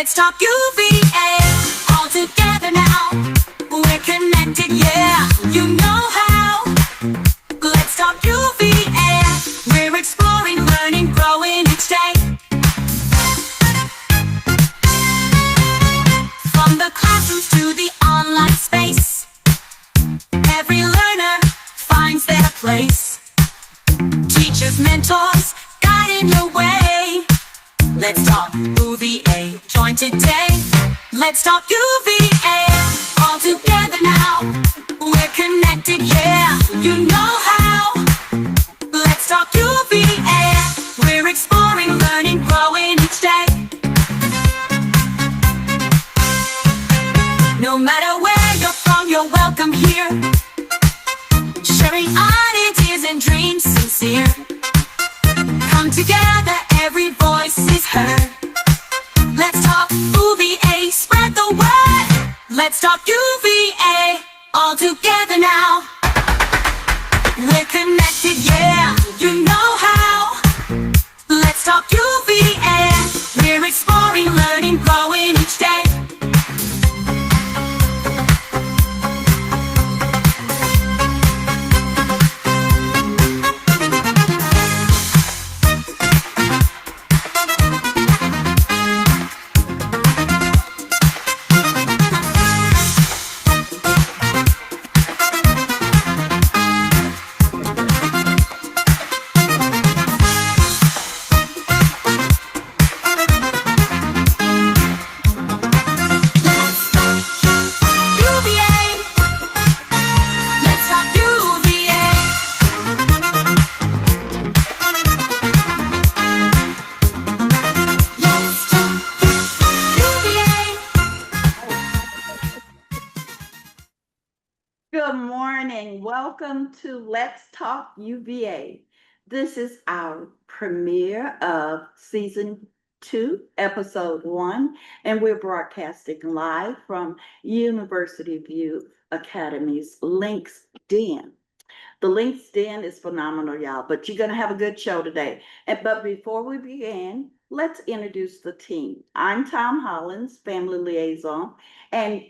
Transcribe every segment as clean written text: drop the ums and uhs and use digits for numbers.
Let's talk UVA, all together now. We're connected, yeah, you know how. Let's talk UVA, we're exploring, learning, growing each day. From the classrooms to the online space, every learner finds their place. Teachers, mentors, guiding your way. Let's talk UVA, join today. Let's talk UVA, all together now. We're connected, yeah, you know how. Let's talk UVA, we're exploring, learning, growing each day. No matter where you're from, you're welcome here. Sharing ideas and dreams sincere. Come together, every voice is heard. Let's talk UVA, spread the word. Let's talk UVA, all together now. We're connected, yeah, you know how. Let's talk UVA, we're exploring, learning, growing each day. Good morning. Welcome to Let's Talk UVA. This is our premiere of season 2, episode 1, and we're broadcasting live from University View Academy's Links Den. The Links Den is phenomenal, y'all, but you're going to have a good show today. But before we begin, let's introduce the team. I'm Tom Hollins, family liaison, and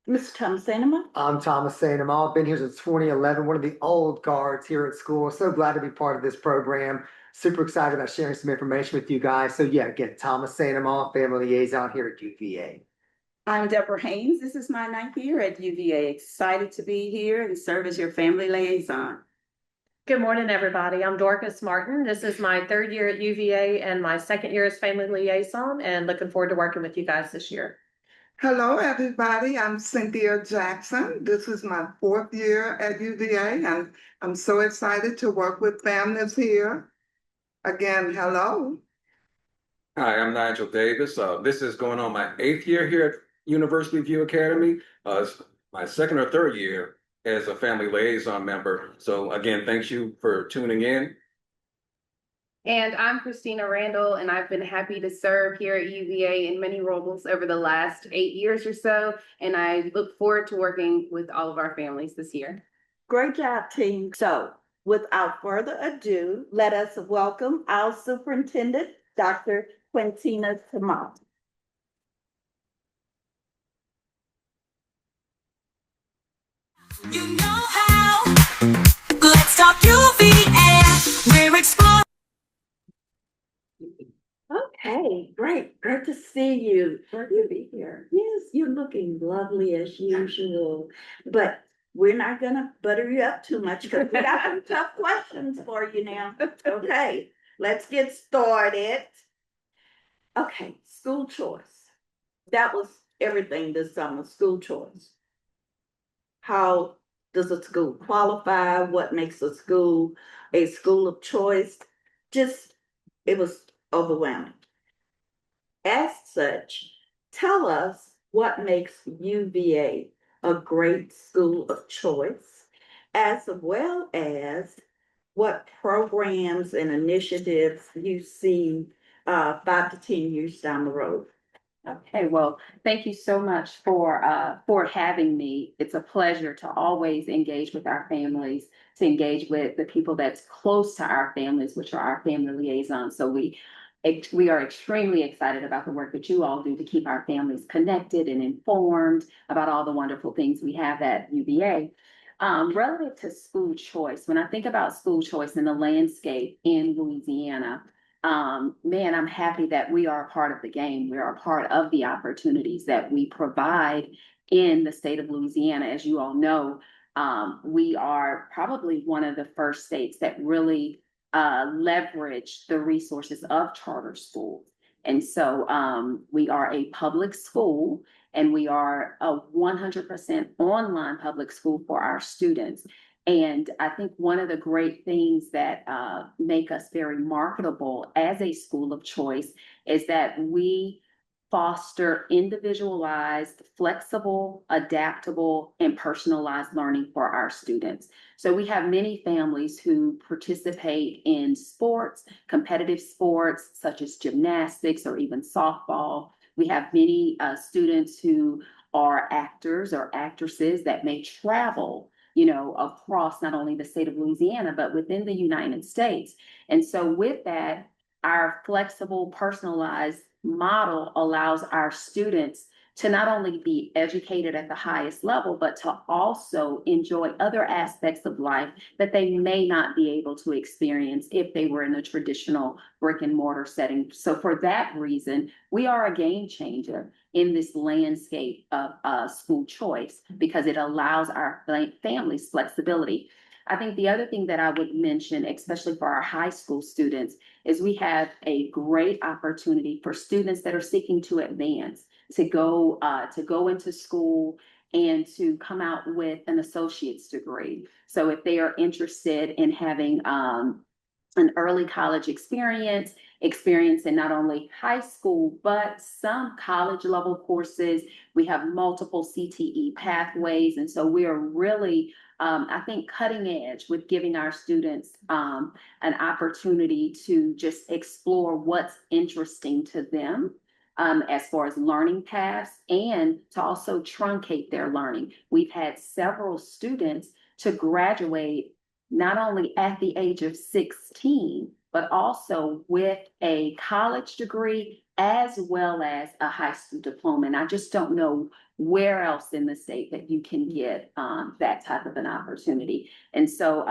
Mr. Thomas Sanema. I'm Thomas Sanema. I've been here since 2011, one of the old guards here at school. So glad to be part of this program. Super excited about sharing some information with you guys. So yeah, again, Thomas Sanema, family liaison here at UVA. I'm Deborah Haynes. This is my 9th year at UVA. Excited to be here and serve as your family liaison. Good morning, everybody. I'm Dorcas Martin. This is my 3rd year at UVA and my 2nd year as family liaison, and looking forward to working with you guys this year. Hello, everybody. I'm Cynthia Jackson. This is my 4th year at UVA, and I'm so excited to work with families here. Again, hello. Hi, I'm Nigel Davis. This is going on my 8th year here at University View Academy. It's my 2nd or 3rd year as a family liaison member. So again, thank you for tuning in. And I'm Christina Randall, and I've been happy to serve here at UVA in many roles over the last 8 years or so, and I look forward to working with all of our families this year. Great job, team. So, without further ado, let us welcome our superintendent, Dr. Quentina Timoll. You know how. Let's talk UVA, we're exploring. Okay, great. Great to see you. Great to be here. Yes, you're looking lovely as usual, but we're not gonna butter you up too much because we got some tough questions for you now. Okay, let's get started. Okay, school choice. That was everything this summer, school choice. How does a school qualify? What makes a school of choice? It was overwhelming. As such, tell us what makes UVA a great school of choice, as well as what programs and initiatives you see 5 to 10 years down the road. Okay, well, thank you so much for having me. It's a pleasure to always engage with our families, to engage with the people that's close to our families, which are our family liaisons. So we we are extremely excited about the work that you all do to keep our families connected and informed about all the wonderful things we have at UVA. Relative to school choice, when I think about school choice in the landscape in Louisiana, man, I'm happy that we are a part of the game. We are a part of the opportunities that we provide in the state of Louisiana. As you all know, we are probably one of the first states that really leverage the resources of charter schools. And so we are a public school, and we are a 100% online public school for our students. And I think one of the great things that make us very marketable as a school of choice is that we foster individualized, flexible, adaptable, and personalized learning for our students. So we have many families who participate in sports, competitive sports such as gymnastics or even softball. We have many students who are actors or actresses that may travel, across not only the state of Louisiana, but within the United States. And so with that, our flexible, personalized model allows our students to not only be educated at the highest level, but to also enjoy other aspects of life that they may not be able to experience if they were in a traditional brick and mortar setting. So for that reason, we are a game changer in this landscape of school choice because it allows our families flexibility. I think the other thing that I would mention, especially for our high school students, is we have a great opportunity for students that are seeking to advance to go into school and to come out with an associate's degree. So if they are interested in having an early college experience in not only high school, but some college level courses, we have multiple CTE pathways. And so we are really, I think, cutting edge with giving our students an opportunity to just explore what's interesting to them. As far as learning paths, and to also truncate their learning. We've had several students to graduate not only at the age of 16, but also with a college degree as well as a high school diploma. And I just don't know where else in the state that you can get that type of an opportunity. And so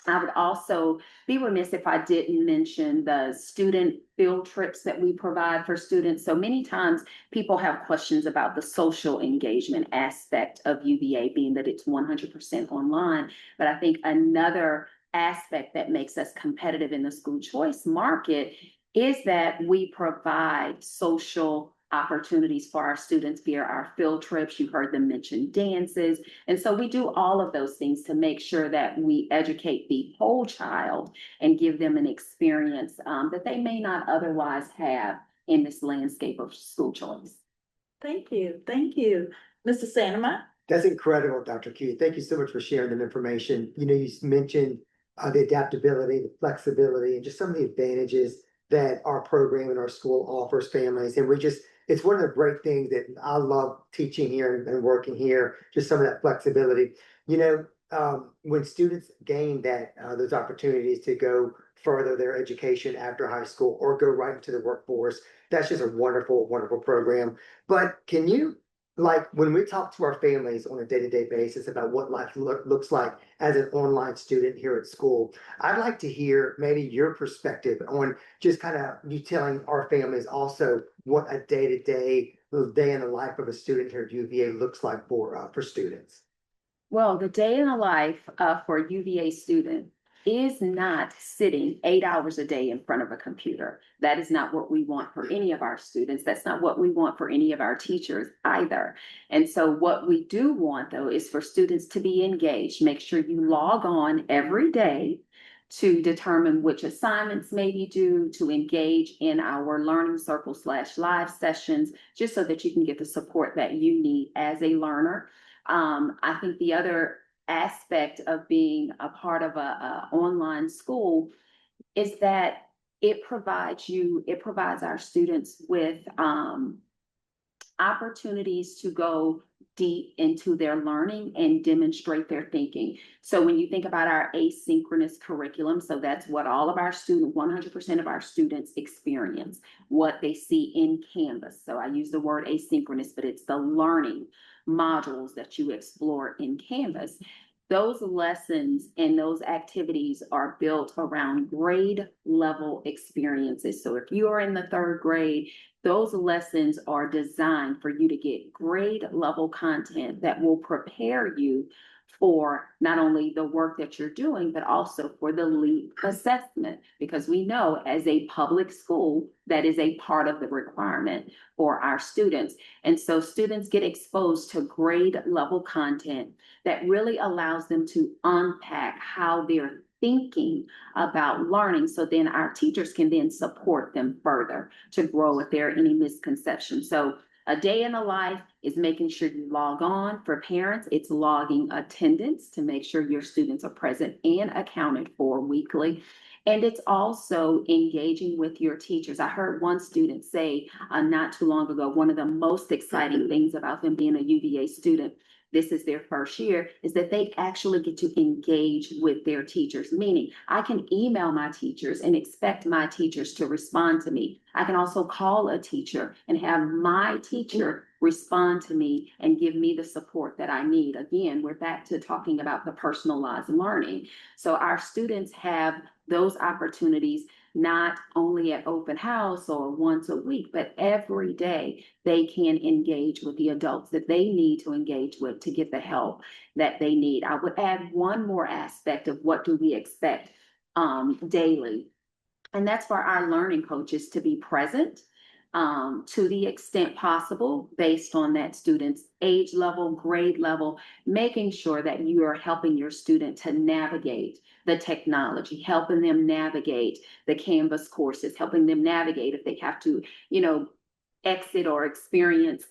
I would also be remiss if I didn't mention the student field trips that we provide for students. So many times people have questions about the social engagement aspect of UVA, being that it's 100% online. But I think another aspect that makes us competitive in the school choice market is that we provide social opportunities for our students via our field trips. You heard them mention dances. And so we do all of those things to make sure that we educate the whole child and give them an experience that they may not otherwise have in this landscape of school choice. Thank you. Thank you. Mr. Santama? That's incredible, Dr. Q. Thank you so much for sharing that information. You mentioned the adaptability, the flexibility, and just some of the advantages that our program and our school offers families. And it's one of the great things that I love teaching here and working here, just some of that flexibility. When students gain those opportunities to go further their education after high school or go right into the workforce, that's just a wonderful, wonderful program. But can you, when we talk to our families on a day-to-day basis about what life looks like as an online student here at school, I'd like to hear maybe your perspective on just kind of you telling our families also what a day-to-day day in the life of a student here at UVA looks like for students. Well, the day in the life for a UVA student is not sitting 8 hours a day in front of a computer. That is not what we want for any of our students. That's not what we want for any of our teachers either. And so what we do want, though, is for students to be engaged. Make sure you log on every day to determine which assignments may be due, to engage in our learning circle / live sessions, just so that you can get the support that you need as a learner. I think the other aspect of being a part of a online school is that it provides our students with opportunities to go deep into their learning and demonstrate their thinking. So when you think about our asynchronous curriculum, so that's what all of our 100% of our students experience, what they see in Canvas. So I use the word asynchronous, but it's the learning modules that you explore in Canvas. Those lessons and those activities are built around grade level experiences. So if you are in the third grade, those lessons are designed for you to get grade level content that will prepare you for not only the work that you're doing, but also for the LEAP assessment, because we know as a public school, that is a part of the requirement for our students. And so students get exposed to grade level content that really allows them to unpack how they're thinking about learning. So then our teachers can then support them further to grow if there are any misconceptions. So a day in the life is making sure you log on. For parents, it's logging attendance to make sure your students are present and accounted for weekly. And it's also engaging with your teachers. I heard one student say not too long ago, one of the most exciting things about them being a UVA student, this is their first year, is that they actually get to engage with their teachers, meaning I can email my teachers and expect my teachers to respond to me. I can also call a teacher and have my teacher respond to me and give me the support that I need. Again, we're back to talking about the personalized learning. So our students have those opportunities not only at open house or once a week, but every day they can engage with the adults that they need to engage with to get the help that they need. I would add one more aspect of what do we expect daily, and that's for our learning coaches to be present to the extent possible based on that student's age level, grade level, making sure that you are helping your student to navigate the technology, helping them navigate the Canvas courses, helping them navigate if they have to, exit or experience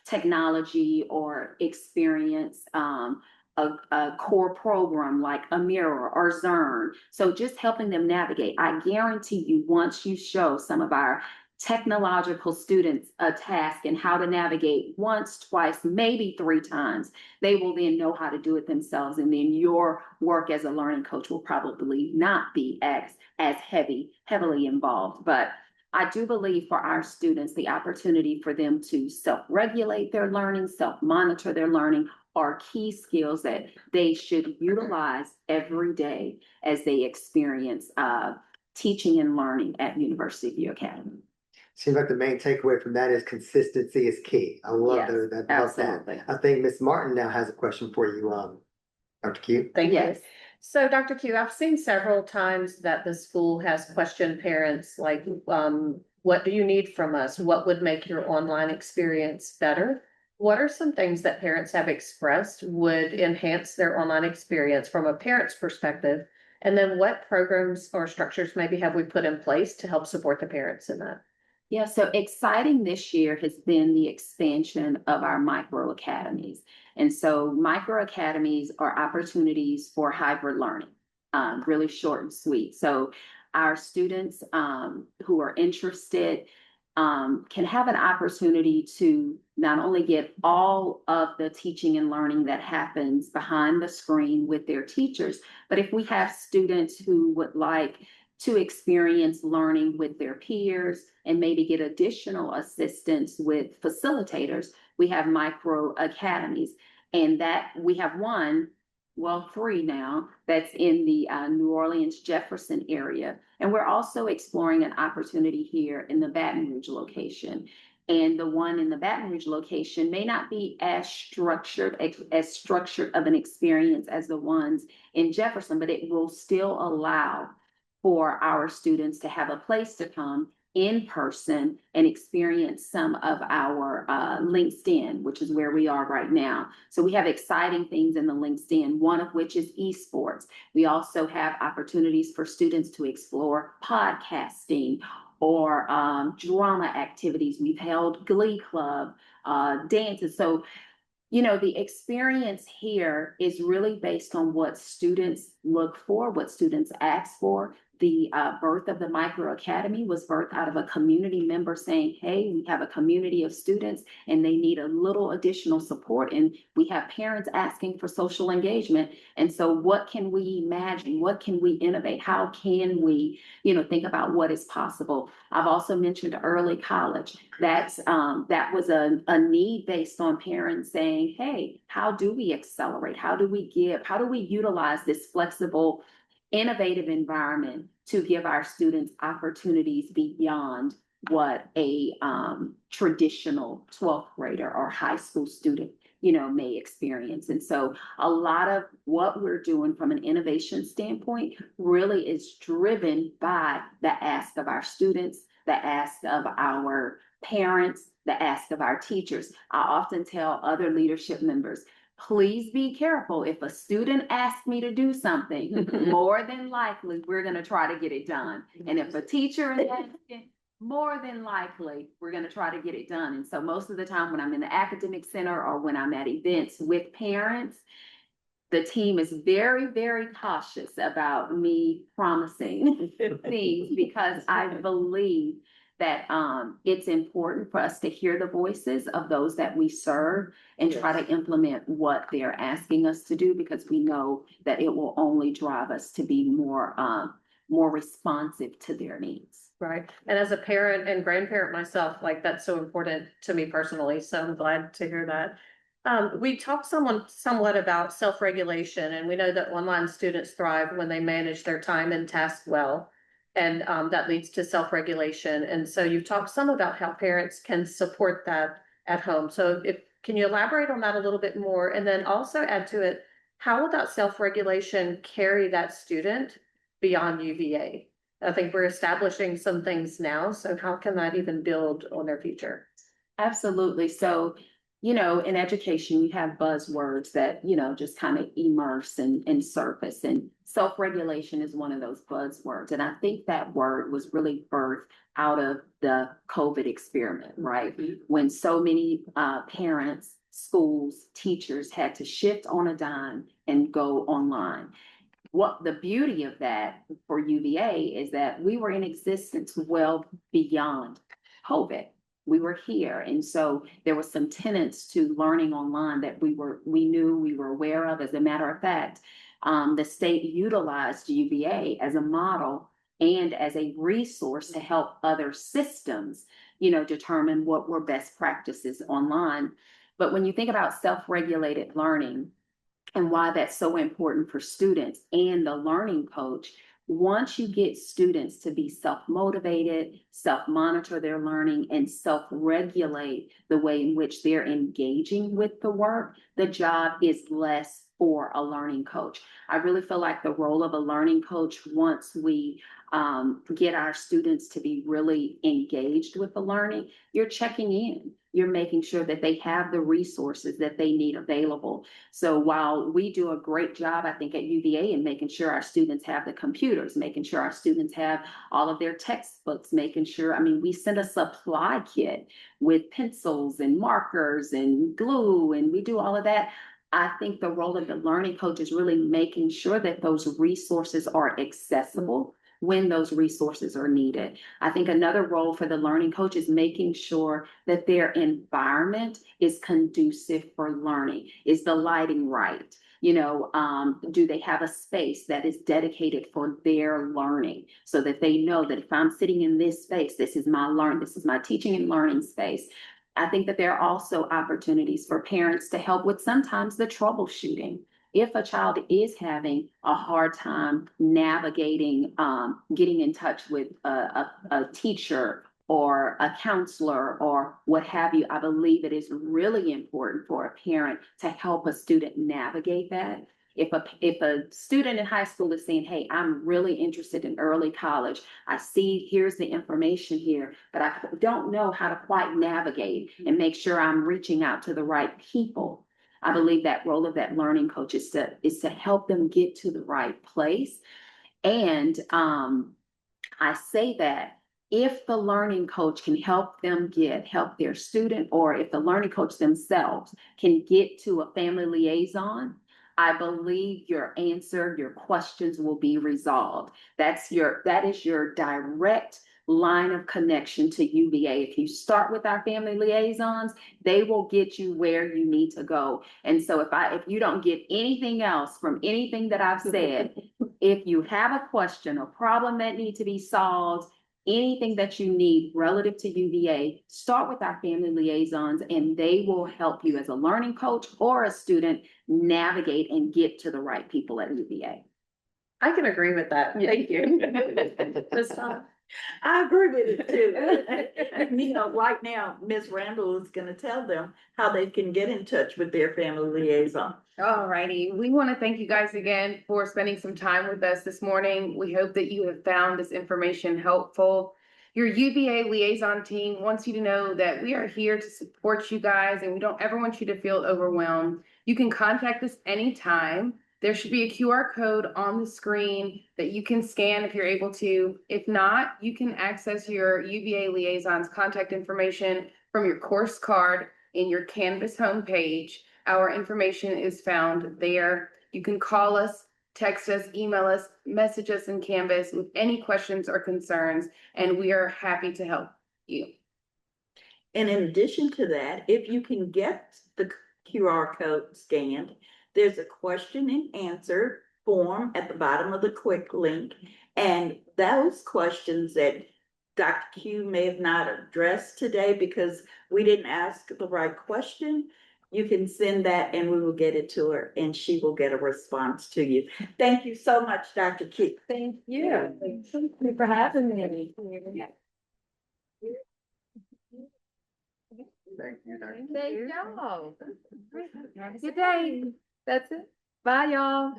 technology or experience a core program like a mirror or Zern. So just helping them navigate. I guarantee you, once you show some of our technological students a task and how to navigate once, twice, maybe 3 times, they will then know how to do it themselves. And then your work as a learning coach will probably not be as heavily involved. But I do believe for our students, the opportunity for them to self-regulate their learning, self-monitor their learning, are key skills that they should utilize every day as they experience teaching and learning at University of UVA Academy. Seems like the main takeaway from that is consistency is key. I love Yes, that. absolutely. I think Ms. Martin now has a question for you, Dr. Q. Thank you. Yes. So Dr. Q, I've seen several times that the school has questioned parents like, what do you need from us? What would make your online experience better? What are some things that parents have expressed would enhance their online experience from a parent's perspective? And then what programs or structures maybe have we put in place to help support the parents in that? Yeah, so exciting this year has been the expansion of our micro academies. And so micro academies are opportunities for hybrid learning, really short and sweet. So our students who are interested can have an opportunity to not only get all of the teaching and learning that happens behind the screen with their teachers, but if we have students who would like to experience learning with their peers and maybe get additional assistance with facilitators, we have micro academies. And that we have 3 now, that's in the New Orleans Jefferson area. And we're also exploring an opportunity here in the Baton Rouge location. And the one in the Baton Rouge location may not be as structured of an experience as the ones in Jefferson, but it will still allow for our students to have a place to come in person and experience some of our links in, which is where we are right now. So we have exciting things in the links in, one of which is esports. We also have opportunities for students to explore podcasting or drama activities. We've held Glee Club, dances. So the experience here is really based on what students look for, what students ask for. the birth of the Micro Academy was birthed out of a community member saying, hey, we have a community of students and they need a little additional support. And we have parents asking for social engagement. And so what can we imagine? What can we innovate? How can we, think about what is possible? I've also mentioned early college. That was a need based on parents saying, hey, how do we accelerate? How do we utilize this flexible, innovative environment to give our students opportunities beyond what a traditional 12th grader or high school student may experience. And so a lot of what we're doing from an innovation standpoint really is driven by the ask of our students, the ask of our parents, the ask of our teachers. I often tell other leadership members, please be careful. If a student asks me to do something, more than likely, we're going to try to get it done. And if a teacher is asking, more than likely, we're going to try to get it done. And so most of the time when I'm in the academic center or when I'm at events with parents, the team is very, very cautious about me promising things because I believe that it's important for us to hear the voices of those that we serve and try to implement what they're asking us to do, because we know that it will only drive us to be more responsive to their needs. Right. And as a parent and grandparent myself, like that's so important to me personally. So I'm glad to hear that. We talked somewhat about self-regulation, and we know that online students thrive when they manage their time and tasks well. And that leads to self-regulation. And so you've talked some about how parents can support that at home. So can you elaborate on that a little bit more? And then also add to it, how will that self-regulation carry that student beyond UVA? I think we're establishing some things now. So how can that even build on their future? Absolutely. So, in education, you have buzzwords that, just kind of immerse and surface. And self-regulation is one of those buzzwords. And I think that word was really birthed out of the COVID experiment, right? When so many parents, schools, teachers had to shift on a dime and go online. What the beauty of that for UVA is that we were in existence well beyond COVID. We were here. And so there were some tenets to learning online that we knew, we were aware of. As a matter of fact, the state utilized UVA as a model and as a resource to help other systems, determine what were best practices online. But when you think about self-regulated learning and why that's so important for students and the learning coach, once you get students to be self-motivated, self-monitor their learning, and self-regulate the way in which they're engaging with the work, the job is less for a learning coach. I really feel like the role of a learning coach, once we get our students to be really engaged with the learning, you're checking in. You're making sure that they have the resources that they need available. So while we do a great job, I think, at UVA in making sure our students have the computers, making sure our students have all of their textbooks, making sure, we send a supply kit with pencils and markers and glue, and we do all of that. I think the role of the learning coach is really making sure that those resources are accessible when those resources are needed. I think another role for the learning coach is making sure that their environment is conducive for learning. Is the lighting right? Do they have a space that is dedicated for their learning, so that they know that if I'm sitting in this space, this is my teaching and learning space. I think that there are also opportunities for parents to help with sometimes the troubleshooting. If a child is having a hard time navigating, getting in touch with a teacher or a counselor or what have you, I believe it is really important for a parent to help a student navigate that. If a student in high school is saying, hey, I'm really interested in early college, I see here's the information here, but I don't know how to quite navigate and make sure I'm reaching out to the right people. I believe that role of that learning coach is to help them get to the right place. And I say that if the learning coach can help their student, or if the learning coach themselves can get to a family liaison, I believe your answer, your questions will be resolved. That is your direct line of connection to UVA. If you start with our family liaisons, they will get you where you need to go. And so if you don't get anything else from anything that I've said, if you have a question or problem that needs to be solved, anything that you need relative to UVA, start with our family liaisons and they will help you as a learning coach or a student navigate and get to the right people at UVA. I can agree with that. Thank you. Ms. Todd? I agree with it too. You know, right now, Ms. Randall is gonna tell them how they can get in touch with their family liaison. Alrighty, we want to thank you guys again for spending some time with us this morning. We hope that you have found this information helpful. Your UVA liaison team wants you to know that we are here to support you guys and we don't ever want you to feel overwhelmed. You can contact us anytime. There should be a QR code on the screen that you can scan if you're able to. If not, you can access your UVA liaison's contact information from your course card in your Canvas homepage. Our information is found there. You can call us, text us, email us, message us in Canvas with any questions or concerns, and we are happy to help you. And in addition to that, if you can get the QR code scanned, there's a question and answer form at the bottom of the quick link. And those questions that Dr. Q may have not addressed today because we didn't ask the right question, you can send that and we will get it to her and she will get a response to you. Thank you so much, Dr. Q. Thank you. Thank you for having me. Thank you, Dr. Thank y'all. Good day. That's it. Bye, y'all.